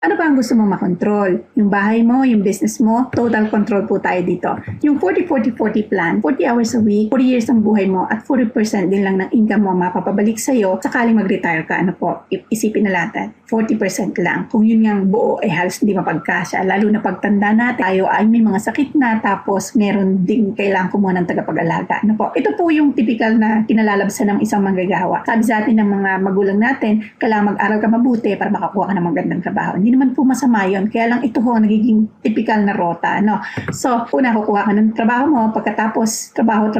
Ano ba ang gusto mong makontrol? Yung bahay mo, yung business mo, total control po tayo dito. Yung 40-40-40 plan, 40 hours a week, 40 years ang buhay mo, at 40% din lang ng income mo mapapabalik sa'yo sakaling mag-retire ka. Ano po, isipin na natin, 40% lang. Kung yun nga buo, halos hindi mapagkasya. Lalo na pagtanda natin, tayo ay may mga sakit na, tapos meron ding kailangan kumuha ng tagapag-alaga. Ano po, ito po yung typical na kinalalabsan ng isang manggagawa. Sabi sa atin ng mga magulang natin, kailangan mag-aral ka mabuti para makakuha ka ng magandang trabaho. Hindi naman po masama yun. Kaya lang ito ho ang nagiging typical na rota. No? So, una kukuha ka ng trabaho mo, pagkatapos trabaho,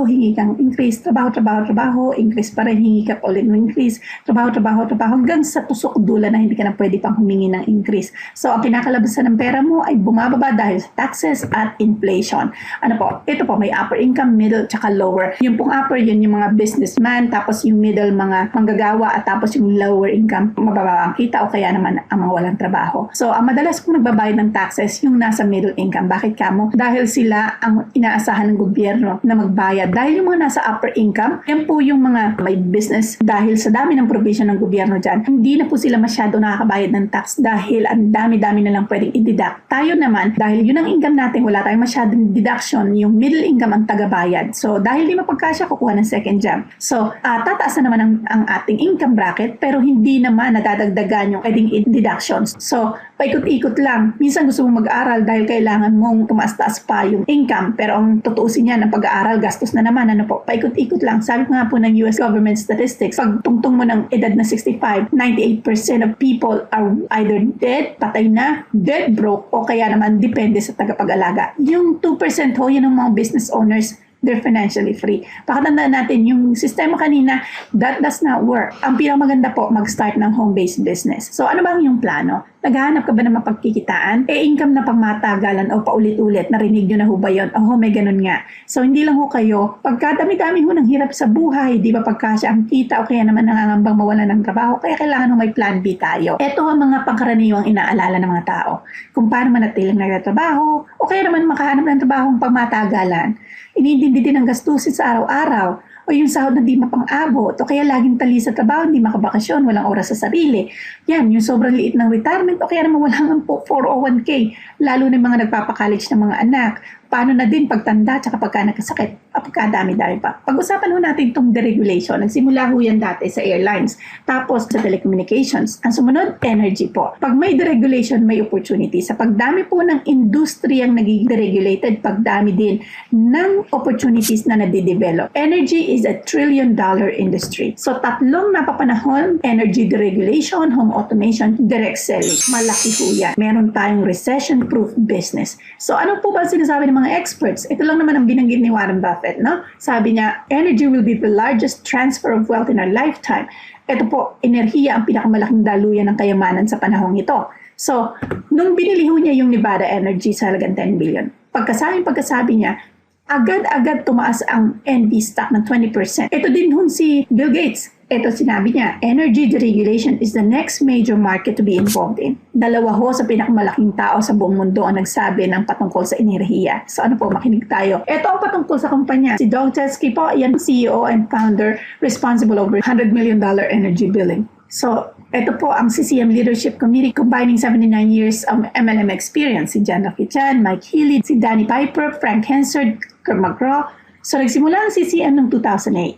hingi kang increase, trabaho, increase pa rin, hingi ka ulit ng increase, trabaho, hanggang sa tusok dula na hindi ka na pwede pang humingi ng increase. So, ang kinakalabasan ng pera mo ay bumababa dahil sa taxes at inflation. Ano po? Ito po, may upper income, middle, tsaka lower. Yung pong upper, yun yung mga businessman, tapos yung middle, mga manggagawa, at tapos yung lower income, mababa ang kita o kaya naman ang mga walang trabaho. So, ang madalas kong nagbabayad ng taxes, yung nasa middle income. Bakit kamo? Dahil sila ang inaasahan ng gobyerno na magbayad. Dahil yung mga nasa upper income, yan po yung mga may business. Dahil sa dami ng provision ng gobyerno dyan, hindi na po sila masyado nakakabayad ng tax dahil ang dami-dami na lang pwedeng i-deduct. Tayo naman, dahil yun ang income natin, wala tayong masyadong deduction, yung middle income ang tagabayad. So, dahil di mapagkasya, kukuha ng second job. So, tataas na naman ang ating income bracket, pero hindi naman nadadagdagan yung pwedeng deductions. So, paikot-ikot lang. Minsan gusto mong mag-aral dahil kailangan mong tumaas-taas pa yung income. Pero ang tutuusin niya ng pag-aaral, gastos na naman. Ano po? Paikot-ikot lang. Sabi ko nga po ng US government statistics, pag tungtong mo ng edad na 65, 98% of people are either dead, patay na, dead broke, o kaya naman depende sa tagapag-alaga. Yung 2% ho, yun ang mga business owners, they're financially free. Pakatandaan natin, yung sistema kanina, that does not work. Ang pinakamaganda po, mag-start ng home-based business. So, ano ba ang iyong plano? Naghahanap ka ba ng mapagkikitaan? Income na pangmatagalan o paulit-ulit, narinig nyo na ho ba yun? Oh, may ganun nga. So, hindi lang ho kayo, pagkadami-dami ho ng hirap sa buhay, di ba pagkasya ang kita o kaya naman nangangambang mawalan ng trabaho, kaya kailangan ho may plan B tayo. Ito ang mga pangkaraniwang inaalala ng mga tao. Kung paano manatiling nagtatrabaho, o kaya naman makahanap ng trabahong pangmatagalan. Iniintindi din ang gastusin sa araw-araw, o yung sahod na di mapang-abot, o kaya laging tali sa trabaho, hindi makabakasyon, walang oras sa sarili. Yan, yung sobrang liit ng retirement, o kaya naman walang 401k, lalo na yung mga nagpapakollege ng mga anak. Paano na din pagtanda, tsaka pagka nagkasakit, pagkadami-dami pa. Pag-usapan ho natin itong deregulation. Nagsimula ho yan dati sa airlines, tapos sa telecommunications. Ang sumunod, energy po. Pag may deregulation, may opportunity. Sa pagdami po ng industriyang naging deregulated, pagdami din ng opportunities na nadidevelop. Energy is a $1 trillion industry. So, tatlong napapanahon, energy deregulation, home automation, direct selling. Malaki ho yan. Meron tayong recession-proof business. So, ano po ba sinasabi ng mga experts? Ito lang naman ang binanggit ni Warren Buffett, no? Sabi niya, energy will be the largest transfer of wealth in our lifetime. Ito po, enerhiya ang pinakamalaking daluyan ng kayamanan sa panahong ito. So, nung binili ho niya yung Nevada Energy sa halagang 10 billion, pagkasabi niya, agad-agad tumaas ang NV stock ng 20%. Ito din ho si Bill Gates. Ito sinabi niya, energy deregulation is the next major market to be involved in. Dalawa ho sa pinakamalaking tao sa buong mundo ang nagsabi ng patungkol sa enerhiya. So ano po, makinig tayo. Ito ang patungkol sa kumpanya. Si Doug Chesky po, yan CEO and founder responsible over $100 million energy billing. So, ito po ang CCM Leadership Committee combining 79 years of MLM experience. Si John Lucky Chan, Mike Healy, si Danny Piper, Frank Hensard, Kurt McGraw. So, nagsimula ang CCM noong 2008.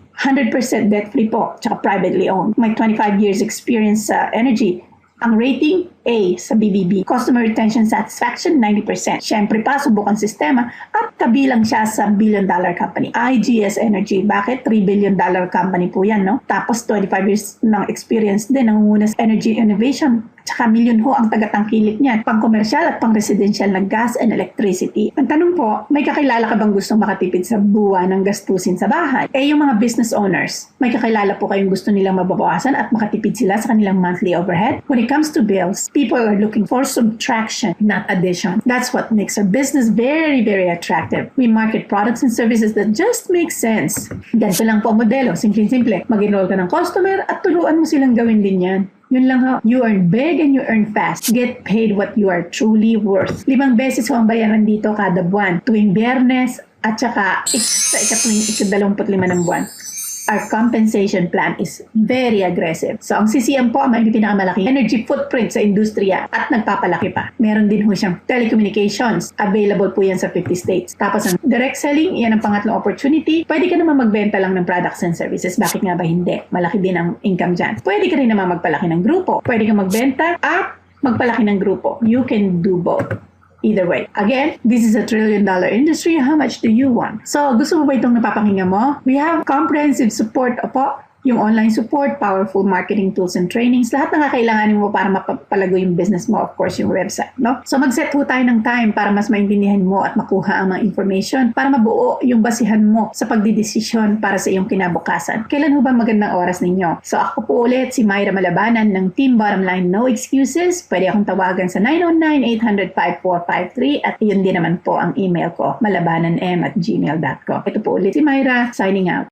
100% debt-free po, tsaka privately owned. May 25 years experience sa energy. Ang rating, A sa BBB. Customer retention satisfaction, 90%. Siyempre pa, subukan sistema at kabilang siya sa billion-dollar company. IGS Energy. Bakit? $3 billion company po yan, no? Tapos 25 years ng experience din, nangunguna sa energy innovation. Tsaka milyon ho ang tagatangkilik niyan, pang-komersyal at pang-residential na gas and electricity. Ang tanong po, may kakilala ka bang gustong makatipid sa buwan ng gastusin sa bahay? Yung mga business owners, may kakilala po kayong gusto nilang mababawasan at makatipid sila sa kanilang monthly overhead? When it comes to bills, people are looking for subtraction, not addition. That's what makes our business very, very attractive. We market products and services that just make sense. Ganito lang po ang modelo, simple-simple. Mag-enroll ka ng customer at turuan mo silang gawin din yan. Yun lang ho. You earn big and you earn fast. Get paid what you are truly worth. 5 beses ho ang bayaran dito kada buwan. Tuwing Biyernes at saka sa ikatwing 25 ng buwan. Our compensation plan is very aggressive. So, ang CCM po ang may pinakamalaki energy footprint sa industriya at nagpapalaki pa. Meron din ho siyang telecommunications. Available po yan sa 50 states. Tapos, ang direct selling, yan ang pangatlong opportunity. Pwede ka naman magbenta lang ng products and services. Bakit nga ba hindi? Malaki din ang income dyan. Pwede ka rin naman magpalaki ng grupo. Pwede ka magbenta at magpalaki ng grupo. You can do both. Either way. Again, this is a $1 trillion industry. How much do you want? So, gusto mo ba itong napapakinggan mo? We have comprehensive support, opo. Yung online support, powerful marketing tools and trainings, lahat ng kakailanganin mo para mapapalago yung business mo, of course, yung website, no? So, mag-set ho tayo ng time para mas maintindihan mo at makuha ang mga information para mabuo yung basihan mo sa pagdidesisyon para sa iyong kinabukasan. Kailan ho ba magandang oras ninyo? So, ako po ulit, si Myra Malabanan ng Team Bottom Line No Excuses. Pwede akong tawagan sa 909-800-5453 at yun din naman po ang email ko, malabanan@gmail.com. Ito po ulit si Myra, signing out.